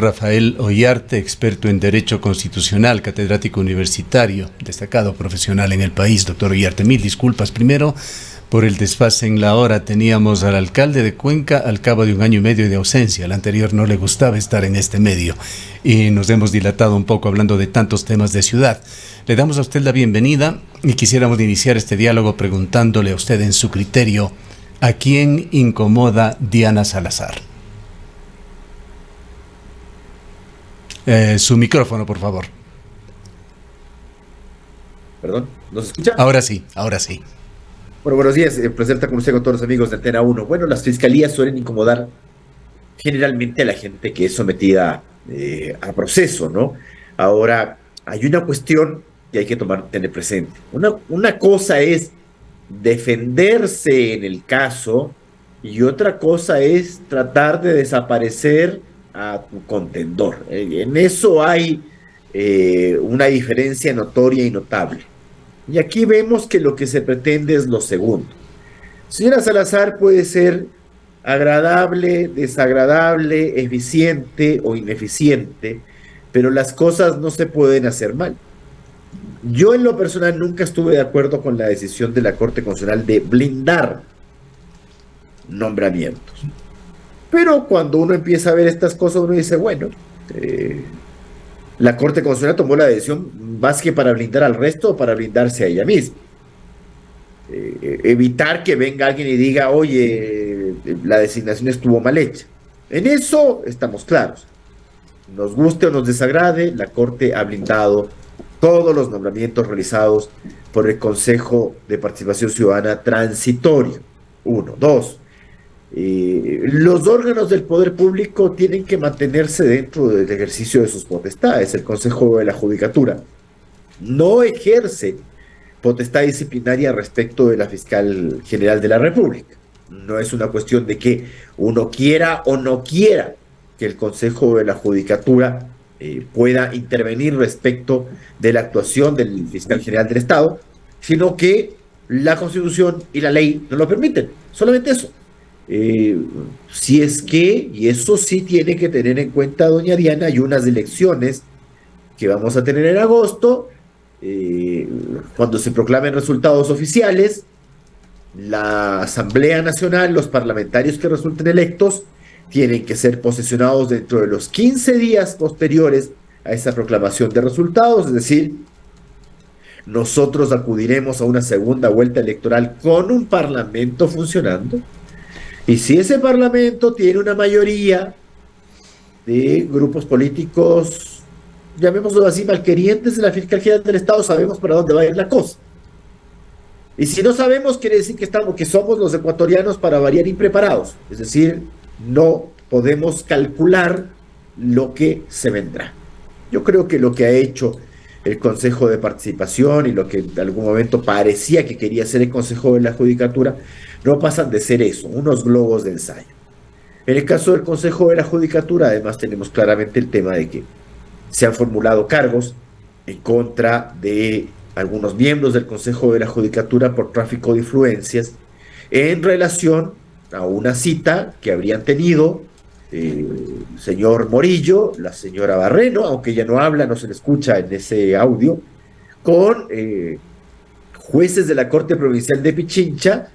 Rafael Ollarte, experto en Derecho Constitucional, catedrático universitario, destacado profesional en el país. Doctor Ollarte, mil disculpas. Primero, por el desfase en la hora. Teníamos al alcalde de Cuenca al cabo de 1 año y medio de ausencia. Al anterior no le gustaba estar en este medio y nos hemos dilatado un poco hablando de tantos temas de ciudad. Le damos a usted la bienvenida y quisiéramos iniciar este diálogo preguntándole a usted en su criterio, ¿a quién incomoda Diana Salazar? Su micrófono, por favor. Perdón, ¿nos escucha? Ahora sí, ahora sí. Bueno, buenos días. Placer estar con usted, con todos los amigos de Antena 1. Bueno, las fiscalías suelen incomodar generalmente a la gente que es sometida a proceso, ¿no? Ahora, hay una cuestión que hay que tener presente. Una cosa es defenderse en el caso y otra cosa es tratar de desaparecer a tu contendor. En eso hay una diferencia notoria y notable. Y aquí vemos que lo que se pretende es lo segundo. Señora Salazar puede ser agradable, desagradable, eficiente o ineficiente, pero las cosas no se pueden hacer mal. Yo en lo personal nunca estuve de acuerdo con la decisión de la Corte Constitucional de blindar nombramientos. Pero cuando uno empieza a ver estas cosas, uno dice, bueno, la Corte Constitucional tomó la decisión más que para blindar al resto o para blindarse a ella misma. Evitar que venga alguien y diga, oye, la designación estuvo mal hecha. En eso estamos claros. Nos guste o nos desagrade, la Corte ha blindado todos los nombramientos realizados por el Consejo de Participación Ciudadana transitorio. 1. 2. Los órganos del poder público tienen que mantenerse dentro del ejercicio de sus potestades. El Consejo de la Judicatura no ejerce potestad disciplinaria respecto de la fiscal general de la República. No es una cuestión de que uno quiera o no quiera que el Consejo de la Judicatura pueda intervenir respecto de la actuación del fiscal general del Estado, sino que la Constitución y la ley no lo permiten. Solamente eso. Si es que, y eso sí tiene que tener en cuenta doña Diana, hay unas elecciones que vamos a tener en agosto, cuando se proclamen resultados oficiales, la Asamblea Nacional, los parlamentarios que resulten electos, tienen que ser posesionados dentro de los 15 días posteriores a esa proclamación de resultados, es decir, nosotros acudiremos a una segunda vuelta electoral con un parlamento funcionando. Y si ese parlamento tiene una mayoría de grupos políticos, llamémoslo así, malquerientes de la fiscal general del Estado, sabemos para dónde va a ir la cosa. Y si no sabemos, quiere decir que somos los ecuatorianos para variar impreparados. Es decir, no podemos calcular lo que se vendrá. Yo creo que lo que ha hecho el Consejo de Participación y lo que en algún momento parecía que quería hacer el Consejo de la Judicatura, no pasan de ser eso, unos globos de ensayo. En el caso del Consejo de la Judicatura, además, tenemos claramente el tema de que se han formulado cargos en contra de algunos miembros del Consejo de la Judicatura por tráfico de influencias en relación a una cita que habrían tenido el señor Morillo, la señora Barreno, aunque ella no habla, no se le escucha en ese audio, con jueces de la Corte Provincial de Pichincha,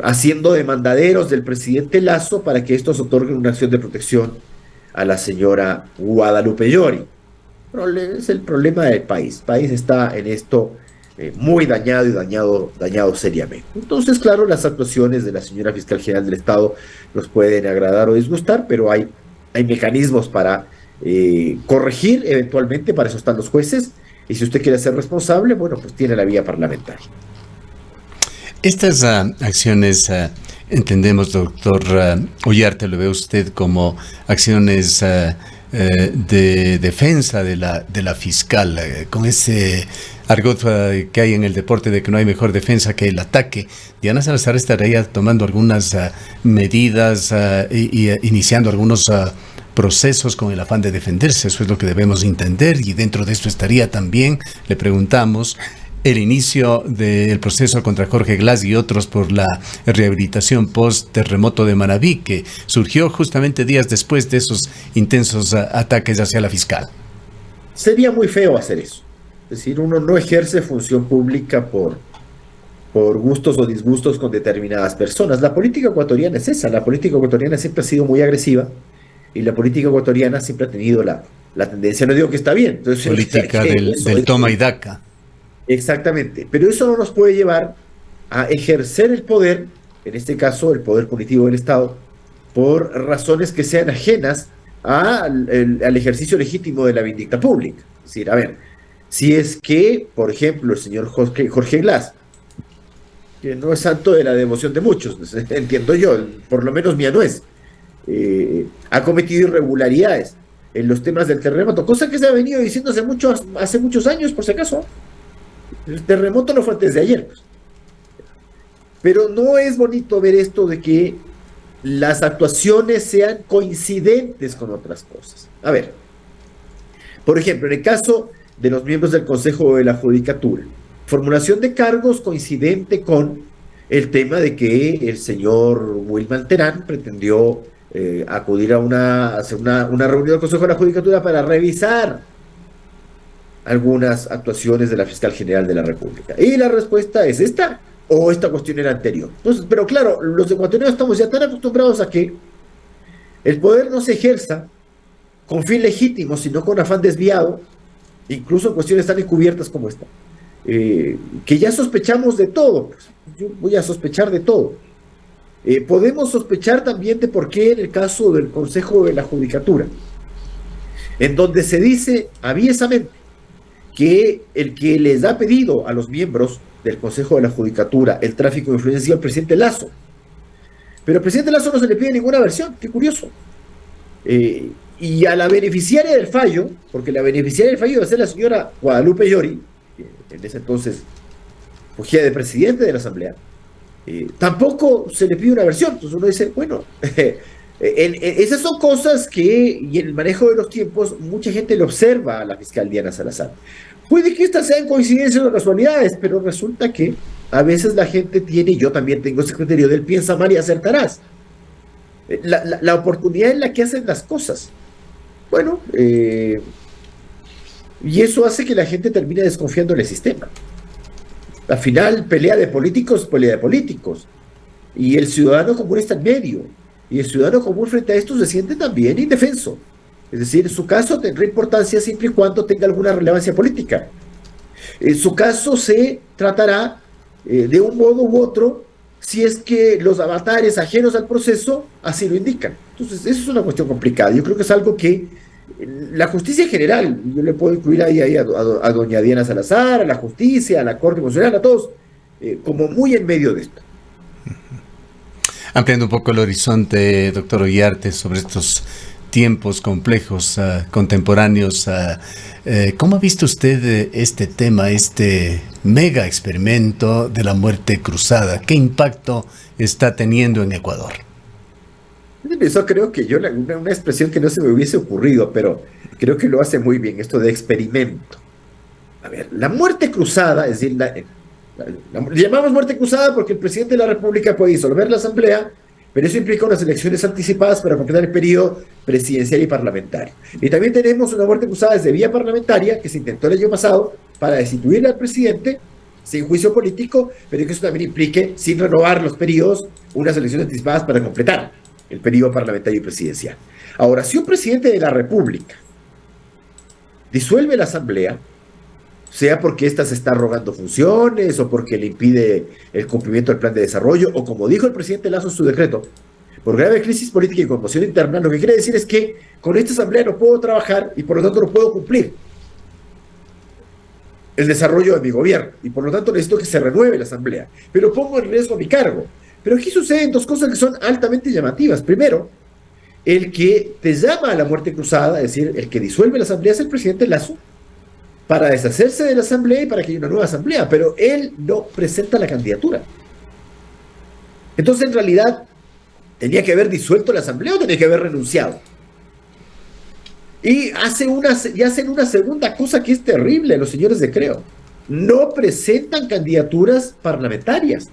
haciendo demandaderos del presidente Lasso para que estos otorguen una acción de protección a la señora Guadalupe Llori. Es el problema del país. El país está en esto muy dañado y dañado seriamente. Entonces, claro, las actuaciones de la señora fiscal general del Estado nos pueden agradar o disgustar, pero hay mecanismos para corregir eventualmente, para eso están los jueces, y si usted quiere ser responsable, bueno, pues tiene la vía parlamentaria. Estas acciones, entendemos, doctor Ollarte, lo ve usted como acciones de defensa de la fiscal, con ese argot que hay en el deporte de que no hay mejor defensa que el ataque. Diana Salazar estaría tomando algunas medidas y iniciando algunos procesos con el afán de defenderse. Eso es lo que debemos entender, y dentro de esto estaría también, le preguntamos, el inicio del proceso contra Jorge Glass y otros por la rehabilitación post-terremoto de Manabí, que surgió justamente días después de esos intensos ataques hacia la fiscal. Sería muy feo hacer eso. Es decir, uno no ejerce función pública por gustos o disgustos con determinadas personas. La política ecuatoriana es esa. La política ecuatoriana siempre ha sido muy agresiva y la política ecuatoriana siempre ha tenido la tendencia, no digo que está bien. Entonces, política del toma y daca. Exactamente, pero eso no nos puede llevar a ejercer el poder, en este caso el poder punitivo del Estado, por razones que sean ajenas al ejercicio legítimo de la vindicta pública. Es decir, a ver, si es que, por ejemplo, el señor Jorge Glass, que no es santo de la devoción de muchos, entiendo yo, por lo menos mía no es, ha cometido irregularidades en los temas del terremoto, cosa que se ha venido diciendo hace muchos años, por si acaso. El terremoto no fue antes de ayer. Pues. Pero no es bonito ver esto de que las actuaciones sean coincidentes con otras cosas. A ver, por ejemplo, en el caso de los miembros del Consejo de la Judicatura, formulación de cargos coincidente con el tema de que el señor Wilman Terán pretendió acudir a hacer una reunión del Consejo de la Judicatura para revisar algunas actuaciones de la Fiscal General de la República. Y la respuesta es esta, o esta cuestión era anterior. Entonces, pero claro, los ecuatorianos estamos ya tan acostumbrados a que el poder no se ejerza con fin legítimo, sino con afán desviado, incluso en cuestiones tan encubiertas como esta, que ya sospechamos de todo. Pues, yo voy a sospechar de todo. Podemos sospechar también de por qué en el caso del Consejo de la Judicatura, en donde se dice aviesamente que el que les ha pedido a los miembros del Consejo de la Judicatura el tráfico de influencia ha sido el presidente Lasso. Pero al presidente Lasso no se le pide ninguna versión, qué curioso. Y a la beneficiaria del fallo, porque la beneficiaria del fallo va a ser la señora Guadalupe Llori, que en ese entonces fungía de presidente de la Asamblea, tampoco se le pide una versión. Entonces uno dice, bueno, esas son cosas que, y en el manejo de los tiempos, mucha gente le observa a la fiscal Diana Salazar. Puede que estas sean coincidencias o casualidades, pero resulta que a veces la gente tiene, y yo también tengo ese criterio del piensa mal y acertarás. La oportunidad en la que hacen las cosas. Bueno, y eso hace que la gente termine desconfiando del sistema. Al final, pelea de políticos. Y el ciudadano común está en medio. Y el ciudadano común frente a esto se siente también indefenso. Es decir, en su caso tendrá importancia siempre y cuando tenga alguna relevancia política. En su caso se tratará de un modo u otro si es que los avatares ajenos al proceso así lo indican. Entonces, eso es una cuestión complicada. Yo creo que es algo que la justicia en general, yo le puedo incluir ahí a doña Diana Salazar, a la justicia, a la Corte Constitucional, a todos, como muy en medio de esto. Ampliando un poco el horizonte, doctor Ollarte, sobre estos tiempos complejos, contemporáneos, ¿cómo ha visto usted este tema, este mega experimento de la muerte cruzada? ¿Qué impacto está teniendo en Ecuador? Eso creo que una expresión que no se me hubiese ocurrido, pero creo que lo hace muy bien, esto de experimento. A ver, la muerte cruzada, es decir, le llamamos muerte cruzada porque el presidente de la República puede disolver la Asamblea, pero eso implica unas elecciones anticipadas para completar el periodo presidencial y parlamentario. Y también tenemos una muerte cruzada desde vía parlamentaria, que se intentó el año pasado para destituir al presidente sin juicio político, pero que eso también implique, sin renovar los periodos, unas elecciones anticipadas para completar el periodo parlamentario y presidencial. Ahora, si un presidente de la República disuelve la Asamblea, sea porque ésta se está rogando funciones o porque le impide el cumplimiento del plan de desarrollo, o como dijo el presidente Lasso en su decreto, por grave crisis política y conmoción interna, lo que quiere decir es que con esta Asamblea no puedo trabajar y por lo tanto no puedo cumplir el desarrollo de mi gobierno y por lo tanto necesito que se renueve la Asamblea, pero pongo en riesgo mi cargo. Pero aquí suceden dos cosas que son altamente llamativas. Primero, el que te llama a la muerte cruzada, es decir, el que disuelve la Asamblea es el presidente Lasso, para deshacerse de la Asamblea y para que haya una nueva Asamblea, pero él no presenta la candidatura. Entonces, en realidad, ¿tenía que haber disuelto la Asamblea o tenía que haber renunciado? Y hacen una segunda cosa que es terrible, los señores de Creo. no presentan candidaturas parlamentarias.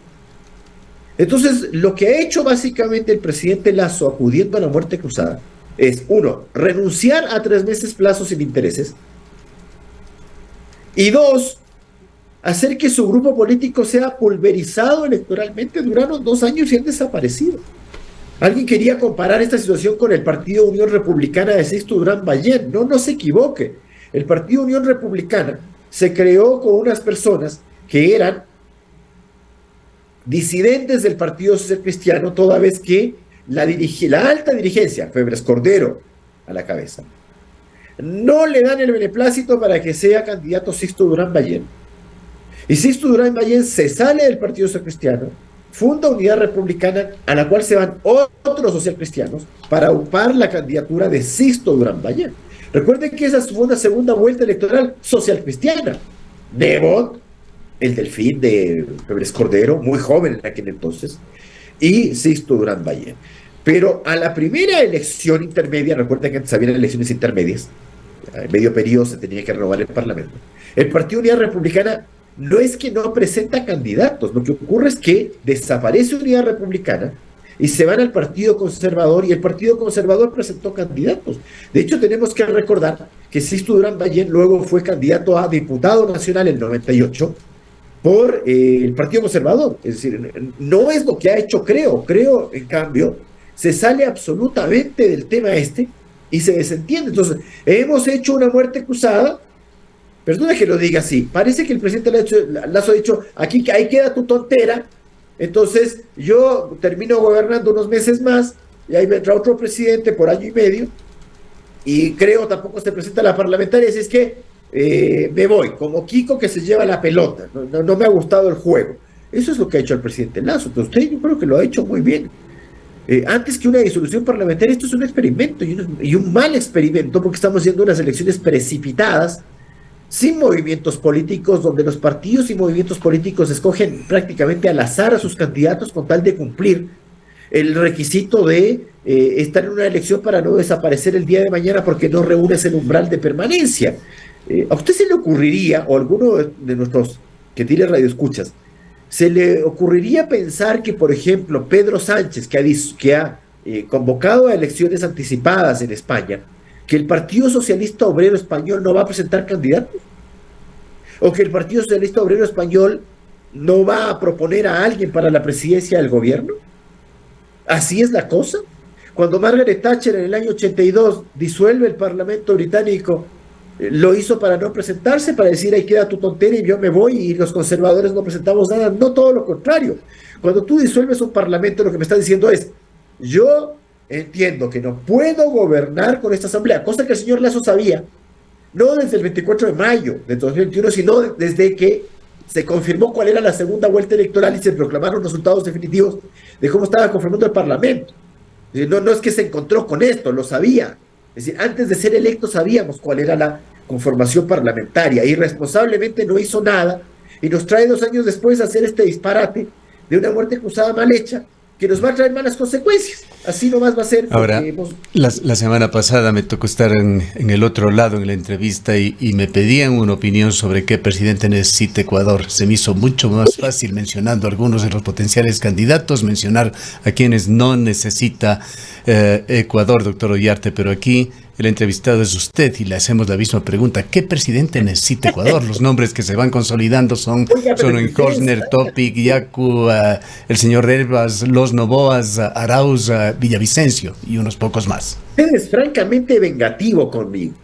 Entonces, lo que ha hecho básicamente el presidente Lasso acudiendo a la muerte cruzada es, uno, renunciar a 3 meses plazos sin intereses, y dos, hacer que su grupo político sea pulverizado electoralmente. Duraron 2 años y han desaparecido. Alguien quería comparar esta situación con el Partido Unión Republicana de Sixto Durán Ballén. No se equivoque. El Partido Unión Republicana se creó con unas personas que eran disidentes del Partido Social Cristiano, toda vez que la alta dirigencia, Febres Cordero a la cabeza, no le dan el beneplácito para que sea candidato Sixto Durán Ballén. Y Sixto Durán Ballén se sale del Partido Social Cristiano, funda Unidad Republicana, a la cual se van otros socialcristianos para upar la candidatura de Sixto Durán Ballén. Recuerden que esa fue una segunda vuelta electoral socialcristiana. Nebot, el Delfín de Febres Cordero, muy joven en aquel entonces, y Sixto Durán Ballén. Pero a la primera elección intermedia, recuerden que antes había elecciones intermedias, en medio periodo se tenía que renovar el Parlamento, el Partido Unidad Republicana no es que no presenta candidatos, lo que ocurre es que desaparece Unidad Republicana y se van al Partido Conservador, y el Partido Conservador presentó candidatos. De hecho, tenemos que recordar que Sixto Durán Ballén luego fue candidato a diputado nacional en el 98 por el Partido Conservador. Es decir, no es lo que ha hecho Creo, en cambio, se sale absolutamente del tema y se desentiende. Entonces, hemos hecho una muerte cruzada. Perdona que lo diga así, parece que el presidente Lasso ha dicho, aquí ahí queda tu tontera, entonces yo termino gobernando unos meses más, y ahí vendrá otro presidente por año y medio, y creo tampoco se presenta a la parlamentaria, así es que me voy, como Kiko que se lleva la pelota, no me ha gustado el juego. Eso es lo que ha hecho el presidente Lasso, pero usted yo creo que lo ha hecho muy bien. Antes que una disolución parlamentaria, esto es un experimento, y un mal experimento, porque estamos haciendo unas elecciones precipitadas, sin movimientos políticos, donde los partidos y movimientos políticos escogen prácticamente al azar a sus candidatos con tal de cumplir el requisito de estar en una elección para no desaparecer el día de mañana porque no reúnes el umbral de permanencia. ¿A usted se le ocurriría, o a alguno de nuestros que tiene radioescuchas, se le ocurriría pensar que, por ejemplo, Pedro Sánchez, que ha convocado a elecciones anticipadas en España, que el Partido Socialista Obrero Español no va a presentar candidatos? ¿O que el Partido Socialista Obrero Español no va a proponer a alguien para la presidencia del gobierno? ¿Así es la cosa? Cuando Margaret Thatcher en el año 82 disuelve el Parlamento británico, lo hizo para no presentarse, para decir, ahí queda tu tontera y yo me voy, y los conservadores no presentamos nada. No, todo lo contrario. Cuando tú disuelves un parlamento, lo que me estás diciendo es, yo entiendo que no puedo gobernar con esta asamblea, cosa que el señor Lasso sabía, no desde el 24 de mayo de 2021, sino desde que se confirmó cuál era la segunda vuelta electoral y se proclamaron resultados definitivos de cómo estaba conformando el Parlamento. No es que se encontró con esto, lo sabía. Es decir, antes de ser electo sabíamos cuál era la conformación parlamentaria. Irresponsablemente no hizo nada y nos trae 2 años después a hacer este disparate de una muerte cruzada mal hecha, que nos va a traer malas consecuencias. Así nomás va a ser. Ahora, la semana pasada me tocó estar en el otro lado en la entrevista y me pedían una opinión sobre qué presidente necesita Ecuador. Se me hizo mucho más fácil, mencionando a algunos de los potenciales candidatos, mencionar a quienes no necesita Ecuador, doctor Ollarte, pero aquí el entrevistado es usted y le hacemos la misma pregunta. ¿Qué presidente necesita Ecuador? Los nombres que se van consolidando son Horner, Topic, Yacu, el señor Herbas, Los Novoas, Arauz, Villavicencio y unos pocos más. Usted es francamente vengativo conmigo.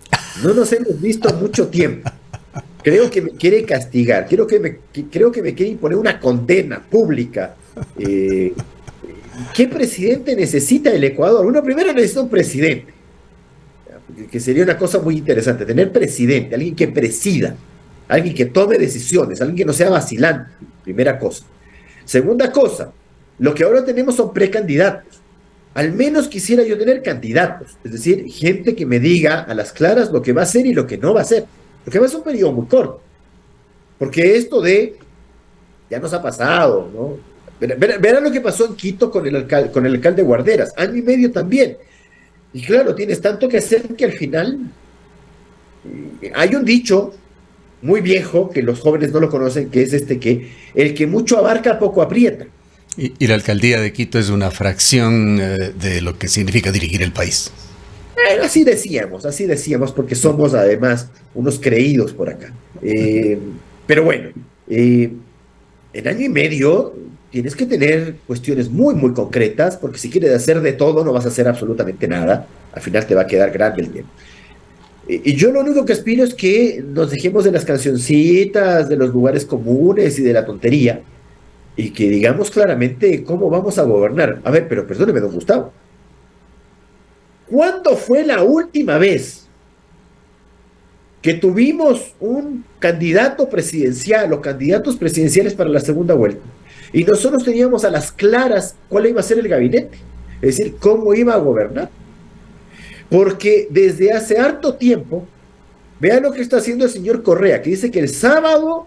No nos hemos visto mucho tiempo. Creo que me quiere castigar. Creo que me quiere imponer una condena pública. ¿Qué presidente necesita el Ecuador? Uno primero necesita un presidente, que sería una cosa muy interesante, tener presidente, alguien que presida, alguien que tome decisiones, alguien que no sea vacilante, primera cosa. Segunda cosa, lo que ahora tenemos son precandidatos. Al menos quisiera yo tener candidatos, es decir, gente que me diga a las claras lo que va a hacer y lo que no va a hacer, porque va a ser un periodo muy corto, porque esto ya nos ha pasado, ¿no? Verán lo que pasó en Quito con el alcalde Guarderas, 1 año y medio también. Y claro, tienes tanto que hacer que al final hay un dicho muy viejo, que los jóvenes no lo conocen, que es que el que mucho abarca, poco aprieta. Y la alcaldía de Quito es una fracción de lo que significa dirigir el país. Así decíamos, porque somos además unos creídos por acá. Pero bueno, en año y medio tienes que tener cuestiones muy, muy concretas, porque si quieres hacer de todo no vas a hacer absolutamente nada. Al final te va a quedar grande el tiempo. Y yo lo único que aspiro es que nos dejemos de las cancioncitas, de los lugares comunes y de la tontería, y que digamos claramente cómo vamos a gobernar. A ver, pero perdóneme, don Gustavo. ¿Cuándo fue la última vez que tuvimos un candidato presidencial o candidatos presidenciales para la segunda vuelta? Y nosotros teníamos a las claras cuál iba a ser el gabinete, es decir, cómo iba a gobernar. Porque desde hace harto tiempo, vean lo que está haciendo el señor Correa, que dice que el sábado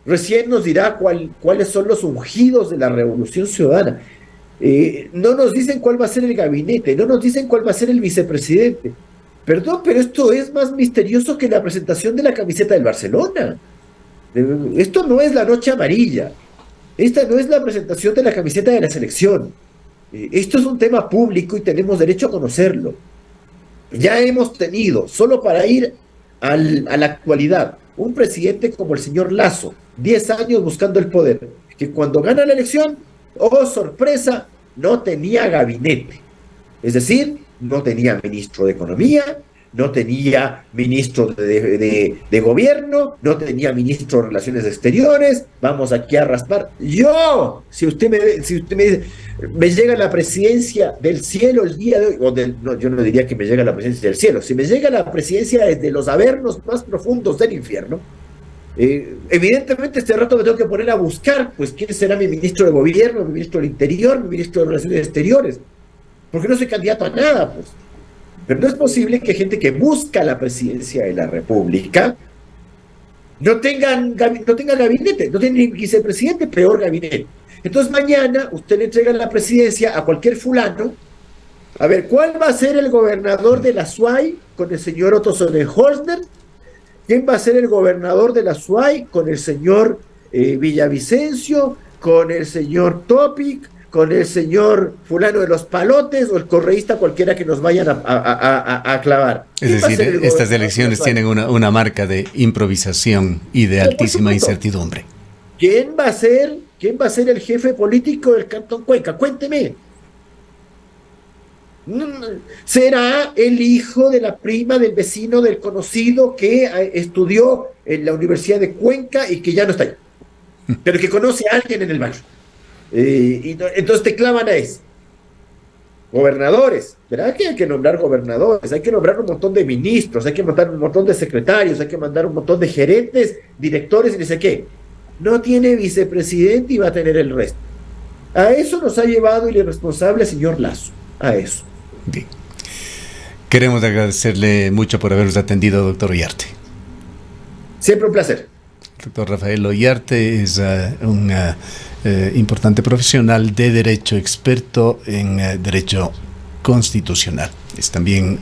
recién nos dirá cuáles son los ungidos de la Revolución Ciudadana. No nos dicen cuál va a ser el gabinete, no nos dicen cuál va a ser el vicepresidente. Perdón, pero esto es más misterioso que la presentación de la camiseta del Barcelona. Esto no es la noche amarilla. Esta no es la presentación de la camiseta de la selección. Esto es un tema público y tenemos derecho a conocerlo. Ya hemos tenido, solo para ir a la actualidad, un presidente como el señor Lasso, 10 años buscando el poder, que cuando gana la elección, oh sorpresa, no tenía gabinete. Es decir, no tenía ministro de Economía, no tenía ministro de Gobierno, no tenía ministro de Relaciones Exteriores. Vamos aquí a raspar. Si usted me dice, me llega la presidencia del cielo el día de hoy, no, yo no diría que me llega la presidencia del cielo, si me llega la presidencia desde los avernos más profundos del infierno, evidentemente este rato me tengo que poner a buscar, pues, quién será mi ministro de Gobierno, mi ministro del Interior, mi ministro de Relaciones Exteriores, porque no soy candidato a nada, pues. Pero no es posible que gente que busca la presidencia de la República no tenga gabinete, no tiene ni vicepresidente, peor gabinete. Entonces mañana usted le entrega la presidencia a cualquier fulano. A ver, ¿cuál va a ser el gobernador de la SUAY con el señor Otto Sonnenholzner? ¿Quién va a ser el gobernador de la SUAY con el señor Villavicencio, con el señor Topic, con el señor fulano de los palotes o el correísta cualquiera que nos vayan a clavar? Es decir, estas elecciones tienen una marca de improvisación y de altísima incertidumbre. ¿Quién va a ser el jefe político del Cantón Cuenca? Cuénteme. ¿Será el hijo de la prima del vecino del conocido que estudió en la Universidad de Cuenca y que ya no está ahí, pero que conoce a alguien en el barrio? Entonces te clavan a eso. Gobernadores, ¿verdad que hay que nombrar gobernadores? Hay que nombrar un montón de ministros, hay que mandar un montón de secretarios, hay que mandar un montón de gerentes, directores y no sé qué. No tiene vicepresidente y va a tener el resto. A eso nos ha llevado el irresponsable señor Lasso, a eso. Bien. Queremos agradecerle mucho por habernos atendido, doctor Ollarte. Siempre un placer. Doctor Rafael Ollarte es un importante profesional de derecho, experto en derecho constitucional. Es también